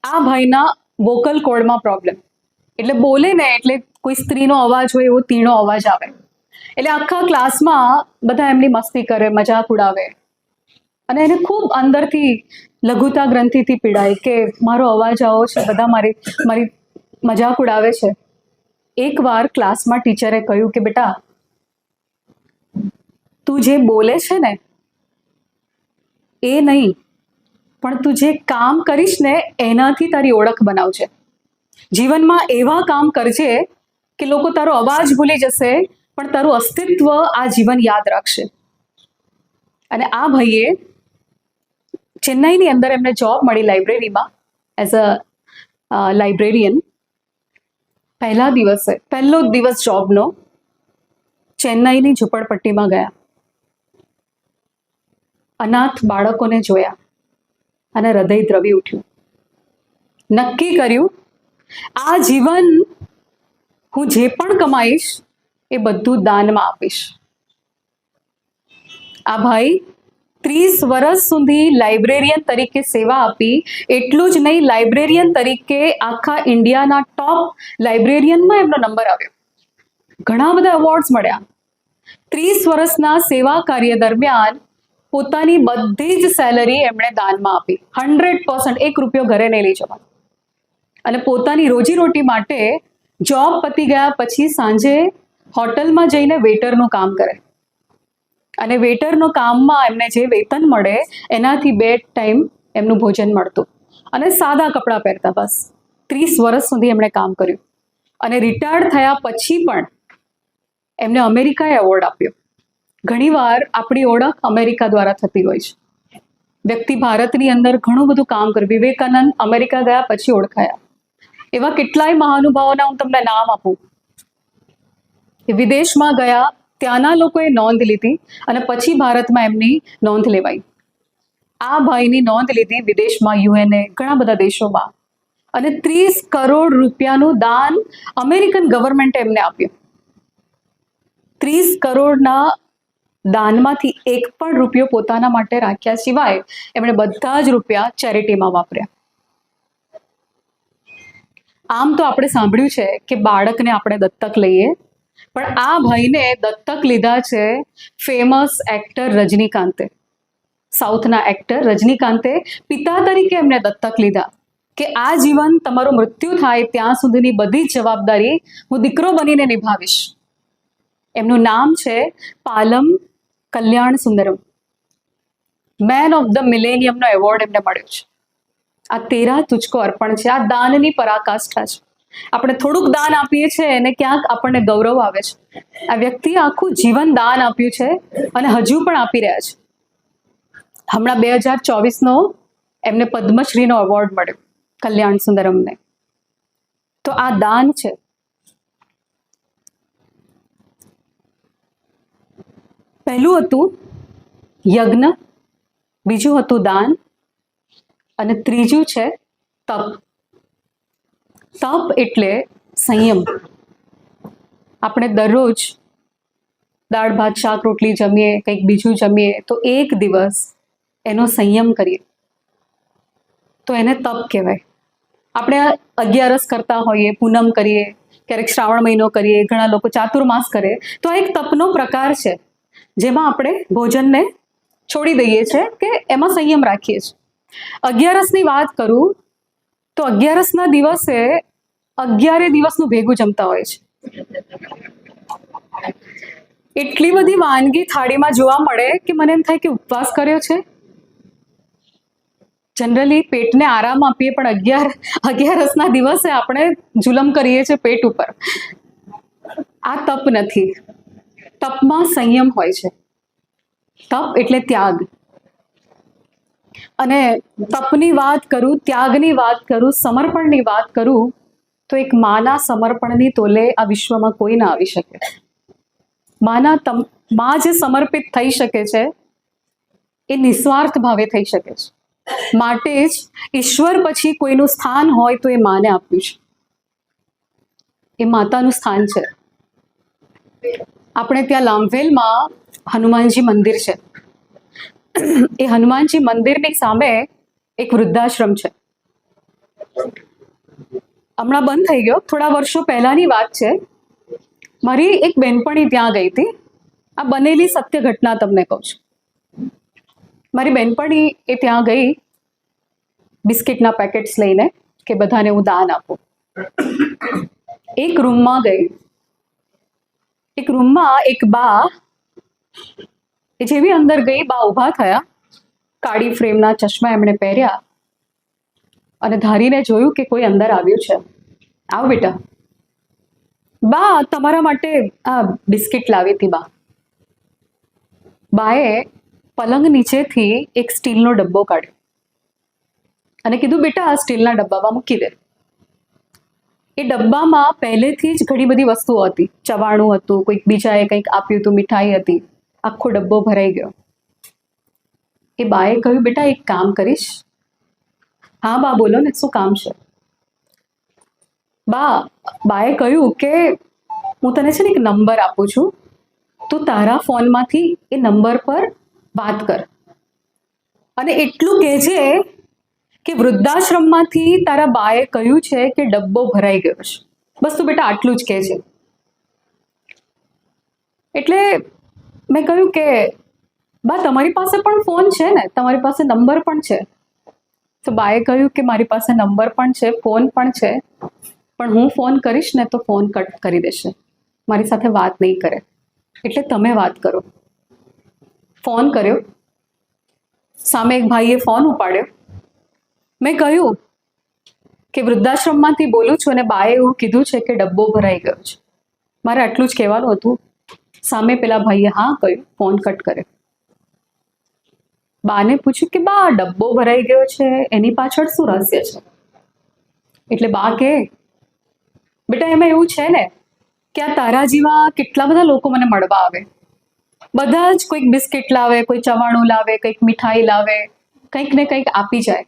આ ભાઈના વોકલ કોર્ડમાં પ્રોબ્લેમ, એટલે બોલે ને એટલે કોઈ સ્ત્રીનો અવાજ હોય એવો તીણો અવાજ આવે. એટલે આખા ક્લાસમાં બધા એમની મસ્તી કરે, મજાક ઉડાવે. અને એને ખૂબ અંદરથી લઘુતા ગ્રંથિથી પીડાય કે મારો અવાજ આવો છે, બધા મારી મજાક ઉડાવે છે. એકવાર ક્લાસમાં ટીચરે કહ્યું કે બેટા, તું જે બોલે છે ને એ નહીં, પણ તું જે કામ કરીશ ને એનાથી તારી ઓળખ બનાવજે. જીવનમાં એવા કામ કરજે કે લોકો તારો અવાજ ભૂલી જશે, પણ તારું અસ્તિત્વ આ જીવન યાદ રાખશે. અને આ ભાઈએ ચેન્નાઈની અંદર એમને જોબ મળી લાઇબ્રેરીમાં એઝ અ લાઇબ્રેરિયન. પહેલો દિવસ જોબનો ચેન્નાઈની ઝૂંપડપટ્ટીમાં ગયા, અનાથ બાળકોને જોયા અને હૃદય દ્રવી ઉઠ્યું. નક્કી કર્યું, આ જીવન હું જે પણ કમાઈશ એ બધું દાનમાં આપીશ. આ ભાઈ 30 વર્ષ સુધી લાઇબ્રેરિયન તરીકે સેવા આપી. એટલું જ નહીં, લાઇબ્રેરિયન તરીકે આખા ઇન્ડિયાના ટોપ લાઇબ્રેરિયનમાં એમનો નંબર આવ્યો. ઘણા બધા એવોર્ડ્સ મળ્યા. 30 વર્ષના સેવા કાર્ય દરમિયાન પોતાની બધી જ સેલરી એમણે દાનમાં આપી. 100%, 1 રૂપિયો ઘરે નહીં લઈ જવાનો. અને પોતાની રોજીરોટી માટે જોબ પતી ગયા પછી સાંજે હોટલમાં જઈને વેટરનું કામ કરે. અને વેટરનું કામમાં એમને જે વેતન મળે એનાથી 2 ટાઈમ એમનું ભોજન મળતું. અને સાદા કપડાં પહેરતા. બસ 30 વર્ષ સુધી એમણે કામ કર્યું. અને રિટાયર્ડ થયા પછી પણ એમને અમેરિકાએ એવોર્ડ આપ્યો. ઘણીવાર આપણી ઓળખ અમેરિકા દ્વારા થતી હોય છે. વ્યક્તિ ભારતની અંદર ઘણું બધું કામ કર્યું. વિવેકાનંદ અમેરિકા ગયા પછી ઓળખાયા. એવા કેટલાય મહાનુભાવોના હું તમને નામ આપું. એ વિદેશમાં ગયા, ત્યાંના લોકોએ નોંધ લીધી અને પછી ભારતમાં એમની નોંધ લેવાઈ. આ ભાઈની નોંધ લીધી વિદેશમાં, યુએનએ, ઘણા બધા દેશોમાં. અને 30 કરોડ રૂપિયાનું દાન અમેરિકન ગવર્મેન્ટે એમને આપ્યું. 30 કરોડના દાનમાંથી 1 પણ રૂપિયો પોતાના માટે રાખ્યા સિવાય એમણે બધા જ રૂપિયા ચેરિટીમાં વાપર્યા. આમ તો આપણે સાંભળ્યું છે કે બાળકને આપણે દત્તક લઈએ, પણ આ ભાઈને દત્તક લીધા છે ફેમસ એક્ટર રજનીકાંતે. સાઉથના એક્ટર રજનીકાંતે પિતા તરીકે એમને દત્તક લીધા કે આ જીવન તમારું મૃત્યુ થાય ત્યાં સુધીની બધી જ જવાબદારી હું દીકરો બનીને નિભાવીશ. એમનું નામ છે Palam Kalyana Sundaram. Man of the મિલેનિયમનો એવોર્ડ એમને મળ્યો છે. આ 13 તુચકો અર્પણ છે. આ દાનની પરાકાષ્ઠા છે. આપણે થોડુંક દાન આપીએ છીએ અને ક્યાંક આપણને ગૌરવ આવે છે. આ વ્યક્તિએ આખું જીવન દાન આપ્યું છે અને હજુ પણ આપી રહ્યા છે. હમણાં 2024નો એમને પદ્મશ્રીનો એવોર્ડ મળ્યો કલ્યાણ સુંદરમને. તો આ દાન છે. પહેલું હતું યજ્ઞ, બીજું હતું દાન અને ત્રીજું છે તપ. તપ એટલે સંયમ. આપણે દરરોજ દાળ ભાત શાક રોટલી જમીએ, કંઈક બીજું જમીએ તો એક દિવસ એનો સંયમ કરીએ તો એને તપ કહેવાય. આપણે 11 કરતા હોઈએ, પૂનમ કરીએ, ક્યારેક શ્રાવણ મહિનો કરીએ, ઘણા લોકો ચાતુર્માસ કરે, તો આ એક તપનો પ્રકાર છે જેમાં આપણે ભોજનને છોડી દઈએ છીએ કે એમાં સંયમ રાખીએ છીએ. 11ની વાત કરું તો 11ના દિવસે 11 દિવસનું ભેગું જમતા હોય છે. એટલી બધી વાનગી થાળીમાં જોવા મળે કે મને એમ થાય કે ઉપવાસ કર્યો છે. જનરલી પેટને આરામ આપીએ, પણ 11ના દિવસે આપણે જુલમ કરીએ છીએ પેટ ઉપર. આ તપ નથી. તપમાં સંયમ હોય છે. તપ એટલે ત્યાગ. અને તપની વાત કરું, ત્યાગની વાત કરું, સમર્પણની વાત કરું તો એક માના સમર્પણની તોલે આ વિશ્વમાં કોઈ ના આવી શકે. માં જે સમર્પિત થઈ શકે છે એ નિસ્વાર્થ ભાવે થઈ શકે છે. માટે જ ઈશ્વર પછી કોઈનું સ્થાન હોય તો એ માને આપ્યું છે. એ માતાનું સ્થાન છે. આપણે ત્યાં લાંભવેલમાં હનુમાનજી મંદિર છે. એ હનુમાનજી મંદિરની સામે એક વૃદ્ધાશ્રમ છે. હમણાં બંધ થઈ ગયો, થોડા વર્ષો પહેલાની વાત છે. મારી એક બહેનપણી ત્યાં ગઈ હતી. આ બનેલી સત્ય ઘટના તમને કહું છું. મારી બહેનપણી એ ત્યાં ગઈ બિસ્કિટના પેકેટ્સ લઈને કે બધાને હું દાન આપું. એક રૂમમાં ગઈ. એક રૂમમાં એક બા, એ જેવી અંદર ગઈ, બા ઊભા થયા, કાળી ફ્રેમના ચશ્મા એમણે પહેર્યા અને ધારીને જોયું કે કોઈ અંદર આવ્યું છે. આવ બેટા. બા તમારા માટે આ બિસ્કિટ લાવી હતી બા. બાએ પલંગ નીચેથી એક સ્ટીલનો ડબ્બો કાઢ્યો અને કીધું બેટા આ સ્ટીલના ડબ્બામાં મૂકી દે. એ ડબ્બામાં પહેલેથી જ ઘણી બધી વસ્તુઓ હતી. ચવાણું હતું, કોઈક બીજાએ કંઈક આપ્યું હતું, મીઠાઈ હતી. આખો ડબ્બો ભરાઈ ગયો. એ બાએ કહ્યું બેટા એક કામ કરીશ. હા બા બોલો ને, શું કામ છે? બાએ કહ્યું કે હું તને છે ને એક નંબર આપું છું, તું તારા ફોનમાંથી એ નંબર પર વાત કર અને એટલું કહેજે કે વૃદ્ધાશ્રમમાંથી તારા બાએ કહ્યું છે કે ડબ્બો ભરાઈ ગયો છે. બસ તું બેટા આટલું જ કહેજે. એટલે મેં કહ્યું કે બા તમારી પાસે પણ ફોન છે ને, તમારી પાસે નંબર પણ છે. તો બાએ કહ્યું કે મારી પાસે નંબર પણ છે, ફોન પણ છે, પણ હું ફોન કરીશ ને તો ફોન કટ કરી દેશે, મારી સાથે વાત નહીં કરે, એટલે તમે વાત કરો. ફોન કર્યો, સામે એક ભાઈએ ફોન ઉપાડ્યો. મેં કહ્યું કે વૃદ્ધાશ્રમમાંથી બોલું છું અને બાએ એવું કીધું છે કે ડબ્બો ભરાઈ ગયો છે. મારે આટલું જ કહેવાનું હતું. સામે પેલા ભાઈએ હા કહ્યું, ફોન કટ કર્યો. બાને પૂછ્યું કે બા ડબ્બો ભરાઈ ગયો છે, એની પાછળ શું રહસ્ય છે? એટલે બા કે બેટા એમાં એવું છે ને કે આ તારા જેવા કેટલા બધા લોકો મને મળવા આવે. બધા જ કોઈક બિસ્કિટ લાવે, કોઈ ચવાણું લાવે, કંઈક મીઠાઈ લાવે, કંઈક ને કંઈક આપી જાય.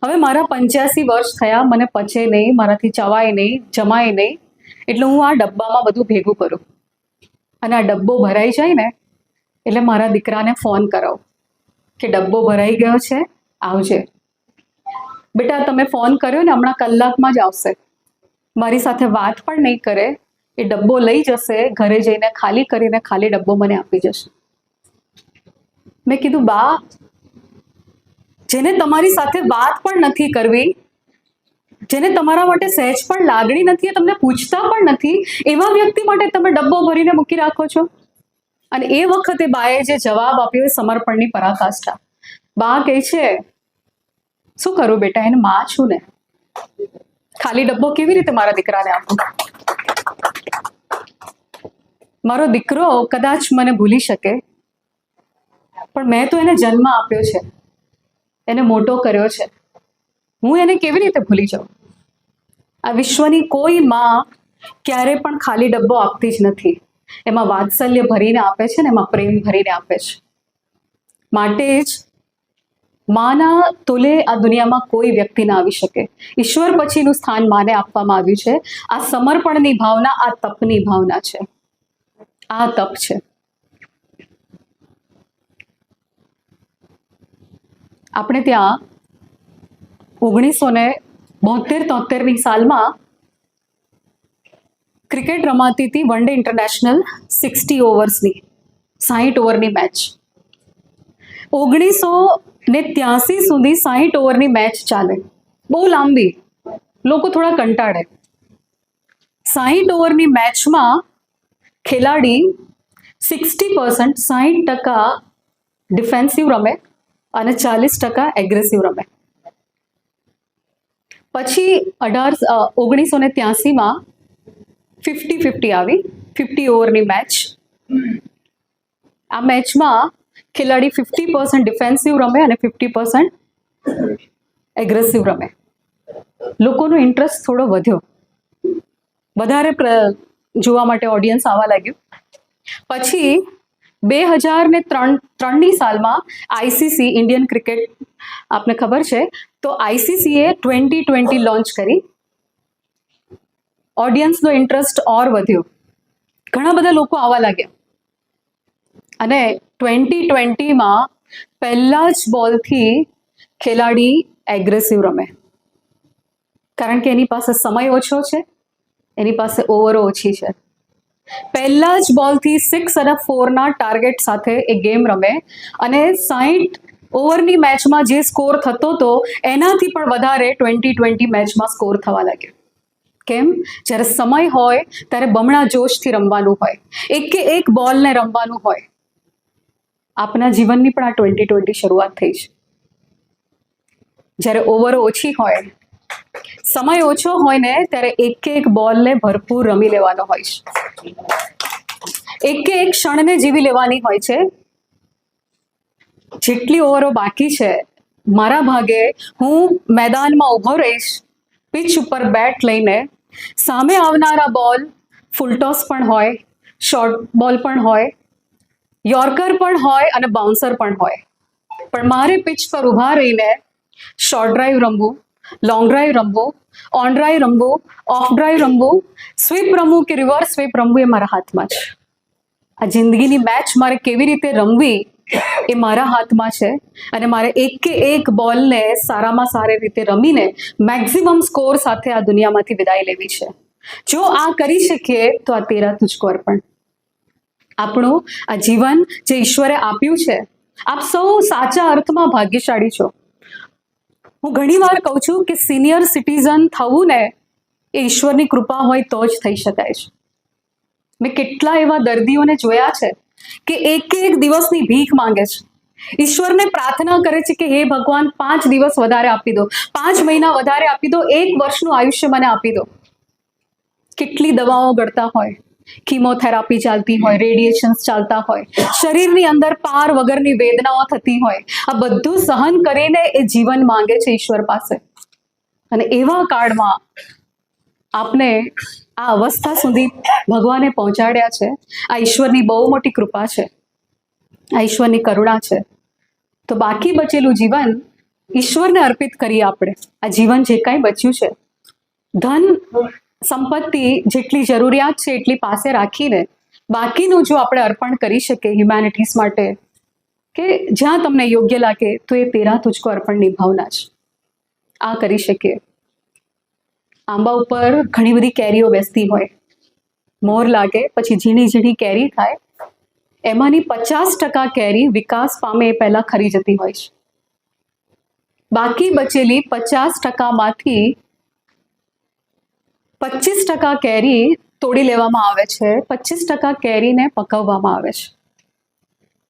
હવે મારા 85 વર્ષ થયા, મને પચે નહીં, મારાથી ચવાય નહીં, જમાય નહીં, એટલે હું આ ડબ્બામાં બધું ભેગું કરું અને આ ડબ્બો ભરાઈ જાય ને એટલે મારા દીકરાને ફોન કરાવું કે ડબ્બો ભરાઈ ગયો છે, આવજે. બેટા તમે ફોન કર્યો ને, હમણાં કલાકમાં જ આવશે. મારી સાથે વાત પણ નહીં કરે, એ ડબ્બો લઈ જશે, ઘરે જઈને ખાલી કરીને ખાલી ડબ્બો મને આપી જશે. મેં કીધું બા, જેને તમારી સાથે વાત પણ નથી કરવી, જેને તમારા માટે સહેજ પણ લાગણી નથી, તમને પૂછતા પણ નથી, એવા વ્યક્તિ માટે તમે ડબ્બો ભરીને મૂકી રાખો છો. અને એ વખતે બાએ જે જવાબ આપ્યો એ સમર્પણની પરાકાષ્ઠા. બા કહે છે શું કરું બેટા, એને માં છું ને, ખાલી ડબ્બો કેવી રીતે મારા દીકરાને આપું? મારો દીકરો કદાચ મને ભૂલી શકે, પણ મેં તો એને જન્મ આપ્યો છે, એને મોટો કર્યો છે, હું એને કેવી રીતે ભૂલી જાઉં? આ વિશ્વની કોઈ માં ક્યારે પણ ખાલી ડબ્બો આપતી જ નથી. એમાં વાત્સલ્ય ભરીને આપે છે ને એમાં પ્રેમ ભરીને આપે છે. માટે જ માના તોલે આ દુનિયામાં કોઈ વ્યક્તિ ના આવી શકે. ઈશ્વર પછીનું સ્થાન માને આપવામાં આવ્યું છે. આ સમર્પણની ભાવના, આ તપની ભાવના છે, આ તપ છે. આપણે ત્યાં 1972-73ની સાલમાં ક્રિકેટ રમાતી હતી, વન ડે ઇન્ટરનેશનલ 60 ઓવર્સની, 60 ઓવરની મેચ. 1983 સુધી 60 ઓવરની મેચ ચાલે, બહુ લાંબી, લોકો થોડા કંટાળે. 60 ઓવરની મેચમાં ખેલાડી 60% ડિફેન્સિવ રમે અને 40% એગ્રેસિવ રમે. પછી 1983માં 50-50 આવી, 50 ઓવરની મેચ. આ મેચમાં ખેલાડી 50% ડિફેન્સિવ રમે અને 50% એગ્રેસિવ રમે. લોકોનો ઇન્ટરેસ્ટ થોડો વધ્યો, વધારે જોવા માટે ઓડિયન્સ આવવા લાગ્યું. પછી 2003ની સાલમાં આઈસીસી, ઇન્ડિયન ક્રિકેટ, આપને ખબર છે, તો આઈસીસીએ T20 લોન્ચ કરી. ઓડિયન્સનો ઇન્ટરેસ્ટ ઓર વધ્યો, ઘણા બધા લોકો આવવા લાગ્યા અને 2020માં પહેલા જ બોલથી ખેલાડી એગ્રેસિવ રમે, કારણ કે એની પાસે સમય ઓછો છે, એની પાસે ઓવરો ઓછી છે. પહેલા જ બોલથી 6 અને 4ના ટાર્ગેટ સાથે એ ગેમ રમે અને 60 ઓવરની મેચમાં જે સ્કોર થતો હતો એનાથી પણ વધારે 2020 મેચમાં સ્કોર થવા લાગ્યો. કેમ? જ્યારે સમય હોય ત્યારે બમણા જોશથી રમવાનું હોય, એક બોલને રમવાનું હોય. આપના જીવનની પણ આ 2020 શરૂઆત થઈ છે. જ્યારે ઓવરો ઓછી હોય, સમય ઓછો હોય ને, ત્યારે એક બોલને ભરપૂર રમી લેવાનો હોય છે, એક ક્ષણને જીવી લેવાની હોય છે. જેટલી ઓવરો બાકી છે, મારા ભાગે હું મેદાનમાં ઊભો રહીશ, પિચ ઉપર બેટ લઈને, સામે આવનારા બોલ ફૂલટોસ પણ હોય, શોર્ટ બોલ પણ હોય, યોર્કર પણ હોય અને બાઉન્સર પણ હોય, પણ મારે પિચ પર ઊભા રહીને શોર્ટ ડ્રાઈવ રમવું, લોંગ ડ્રાઈવ રમવું, ઓન ડ્રાઈવ રમવું, ઓફ ડ્રાઈવ રમવું, સ્વીપ રમવું કે રિવર્સ સ્વીપ રમવું, એ મારા હાથમાં છે. આ જિંદગીની મેચ મારે કેવી રીતે રમવી એ મારા હાથમાં છે અને મારે એક બોલને સારામાં સારી રીતે રમીને મેક્સિમમ સ્કોર સાથે આ દુનિયામાંથી વિદાય લેવી છે. જો આ કરી શકીએ તો આ તેરા તુજકો અર્પણ. આપણું આ જીવન જે ઈશ્વરે આપ્યું છે, આપ સૌ સાચા અર્થમાં ભાગ્યશાળી છો. હું ઘણીવાર કહું છું કે સિનિયર સિટીઝન થવું ને એ ઈશ્વરની કૃપા હોય તો જ થઈ શકાય છે. મેં કેટલા એવા દર્દીઓને જોયા છે કે એક દિવસની ભીખ માંગે છે, ઈશ્વરને પ્રાર્થના કરે છે કે હે ભગવાન 5 દિવસ વધારે આપી દો, 5 મહિના વધારે આપી દો, 1 વર્ષનું આયુષ્ય મને આપી દો. કેટલી દવાઓ ગળતા હોય, કીમોથેરાપી ચાલતી હોય, રેડિયેશન્સ ચાલતા હોય, શરીરની અંદર પાર વગરની વેદનાઓ થતી હોય, આ બધું સહન કરીને એ જીવન માંગે છે ઈશ્વર પાસે. અને એવા કાળમાં આપને આ અવસ્થા સુધી ભગવાને પહોંચાડ્યા છે. આ ઈશ્વરની બહુ મોટી કૃપા છે, આ ઈશ્વરની કરુણા છે. તો બાકી બચેલું જીવન ઈશ્વરને અર્પિત કરીએ આપણે. આ જીવન જે કાંઈ બચ્યું છે, ધન સંપત્તિ જેટલી જરૂરિયાત છે એટલી પાસે રાખીને બાકીનું જો આપણે અર્પણ કરી શકીએ હ્યુમેનિટીઝ માટે, કે જ્યાં તમને યોગ્ય લાગે તો એ તેરા તુજકો અર્પણ નિભાવના જ આ કરી શકીએ. આંબા ઉપર ઘણી બધી કેરીઓ બેસતી હોય, મોર લાગે પછી ઝીણી ઝીણી કેરી થાય, એમાંની 50% કેરી વિકાસ પામે એ પહેલા ખરી જતી હોય છે. બાકી બચેલી 50%માંથી 25% કેરી તોડી લેવામાં આવે છે, 25% કેરીને પકવવામાં આવે છે.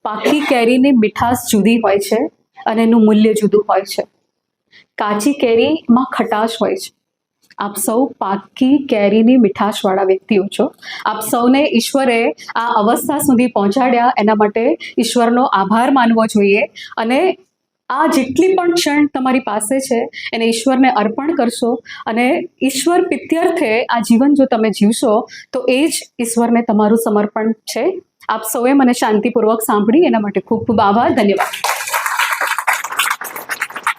પાકી કેરીની મીઠાશ જુદી હોય છે અને એનું મૂલ્ય જુદું હોય છે. કાચી કેરીમાં ખટાશ હોય છે. આપ સૌ પાકી કેરીની મીઠાશવાળા વ્યક્તિઓ છો. આપ સૌને ઈશ્વરે આ અવસ્થા સુધી પહોંચાડ્યા, એના માટે ઈશ્વરનો આભાર માનવો જોઈએ. અને આ જેટલી પણ ક્ષણ તમારી પાસે છે એને ઈશ્વરને અર્પણ કરશો, અને ઈશ્વર પ્રીત્યર્થે આ જીવન જો તમે જીવશો તો એ જ ઈશ્વરને તમારું સમર્પણ છે. આપ સૌએ મને શાંતિપૂર્વક સાંભળી એના માટે ખૂબ ખૂબ આભાર. ધન્યવાદ.